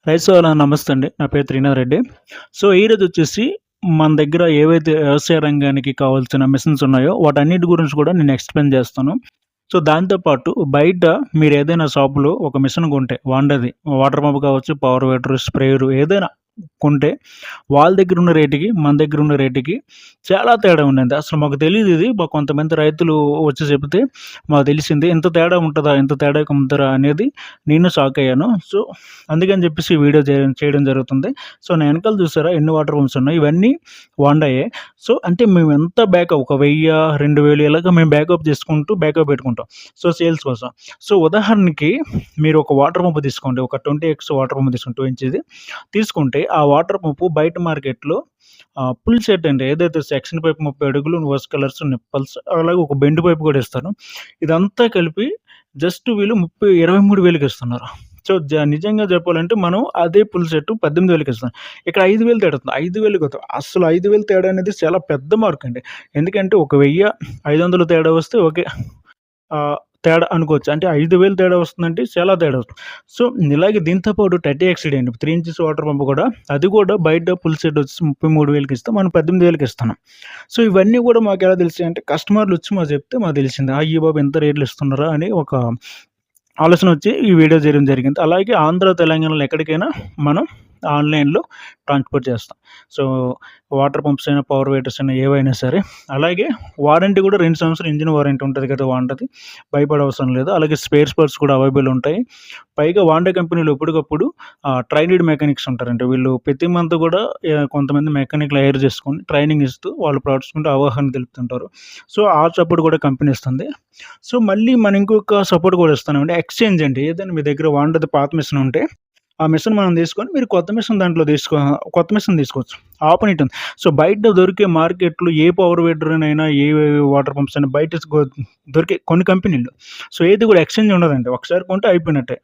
రైతు సోదరులకు నమస్తే అండి. నా పేరు త్రినాథ్ రెడ్డి. ఈరోజొచ్చేసి మన దగ్గర ఏవైతే వ్యవసాయ రంగానికి కావాల్సిన మిషన్స్ ఉన్నాయో వాటన్నిటి గురించి కూడా నేను ఎక్స్‌ప్లెయిన్ చేస్తాను. దాంతో పాటు బయట మీరేదైనా షాప్‌లో ఒక మిషన్ కొంటే వాండది వాటర్ పంప్ కావచ్చు, పవర్ వీడర్, స్ప్రేయరు ఏదైనా కొంటే వాళ్ళ దగ్గరున్న రేటుకి, మన దగ్గరున్న రేటుకి చాలా తేడా ఉండింది. అసలు మాకు తెలీదిది. కొంతమంది రైతులు వచ్చి చెబితే మాకు తెలిసింది. ఇంత తేడా ఉంటదా? ఇంత తేడాకి అమ్ముతారా? అనేది నేను షాకయ్యాను. అందుకని చెప్పేసి ఈ వీడియో చేయడం జరుగుతుంది. నా ఎనకాల చూసారా ఎన్ని వాటర్ పంప్స్ ఉన్నాయో ఇవన్నీ హోండాయే. అంటే మేము ఎంత బ్యాకప్ ఒక 1000, 2000 ఇలాగ మేము బ్యాకప్ పెట్టుకుంటాం. సేల్స్ కోసం. ఉదాహరణకి మీరు ఒక వాటర్ పంప్ తీసుకోండి. ఒక 20x వాటర్ పంప్ తీసుకోండి 2 ఇంచెస్‌ది. తీసుకుంటే ఆ వాటర్ పంపు బయట మార్కెట్‌లో ఫుల్ సెట్ అండి. ఏదైతే సెక్షన్ పైప్ 30 అడుగులు, వర్స్ కలర్స్, నిప్పల్స్ అలాగే ఒక బెండ్ పైప్ కూడా ఇస్తారు. ఇదంతా కలిపి జస్ట్ వీళ్ళు 23,000కి ఇస్తున్నారు. నిజంగా చెప్పాలంటే మనం అదే ఫుల్ సెట్ 18,000కి ఇస్తాం. ఇక్కడ 5,000 తేడా వస్తుంది. 5,000 కాదు. అసలు 5,000 తేడా అనేది చాలా పెద్ద మార్కండి. ఎందుకంటే ఒక 1000, 500 తేడా వస్తే ఓకే. తేడా అనుకోవచ్చు. అంటే 5,000 తేడా వస్తుందంటే చాలా తేడా వస్తుంది. ఇలాగే దీంతో పాటు 30 అండి. 3 ఇంచెస్ వాటర్ పంప్ కూడా అది కూడా బయట ఫుల్ సెట్ వచ్చేసి 33,000కి ఇస్తాం. మనం 18,000కి ఇస్తున్నాం. ఇవన్నీ కూడా మాకెలా తెలిసాయంటే కస్టమర్‌లొచ్చి మాకు చెప్తే మాకు తెలిసింది. అయ్య బాబోయ్! ఇంత రేట్లు ఇస్తున్నారా అని ఒక ఆలోచనొచ్చి ఈ వీడియో చేయడం జరిగింది. అలాగే ఆంధ్ర, తెలంగాణలో ఎక్కడికైనా మనం ఆన్‌లైన్‌లో ట్రాన్స్‌పోర్ట్ చేస్తాం. సో, వాటర్ పంప్స్ అయినా, పవర్ వీడర్స్ అయినా ఏవైనా సరే. అలాగే వారంటీ కూడా 2 సంవత్సరాలు ఇంజిన్ వారంటీ ఉంటది కదా! వాండాది. భయపడవసరం లేదు. అలాగే స్పేర్ పార్ట్స్ కూడా అవైలబుల్ ఉంటాయి. పైగా వాండా కంపెనీలో ఎప్పటికప్పుడు ట్రైనీడ్ మెకానిక్స్ ఉంటారండి. వీళ్ళు ప్రతి మంత్ కూడా కొంతమంది మెకానిక్‌లు హైర్ చేసుకొని ట్రైనింగ్ ఇస్తూ వాళ్ళ ప్రొడక్ట్స్ మీద అవగాహన తెలుపుతుంటారు. ఆ సపోర్ట్ కూడా కంపెనీ ఇస్తుంది. మళ్ళీ మనం ఇంకొక సపోర్ట్ కూడా ఇస్తున్నామండి. ఎక్స్‌చేంజ్ అండి. ఏదైనా మీ దగ్గర వాండాది పాత మిషన్ ఉంటే ఆ మిషన్ మనం తీసుకొని మీరు కొత్త మిషన్ తీసుకోవచ్చు. ఆపరేట్ ఉంది. బయట దొరికే మార్కెట్‌లో ఏ పవర్ వీడర్‌నైనా, ఏ వాటర్ పంప్స్ అయినా బయట దొరికే కొన్ని కంపెనీలు. ఏది కూడా ఎక్స్‌చేంజ్ ఉండదండి. ఒకసారి కొంటే అయిపోయినట్టే.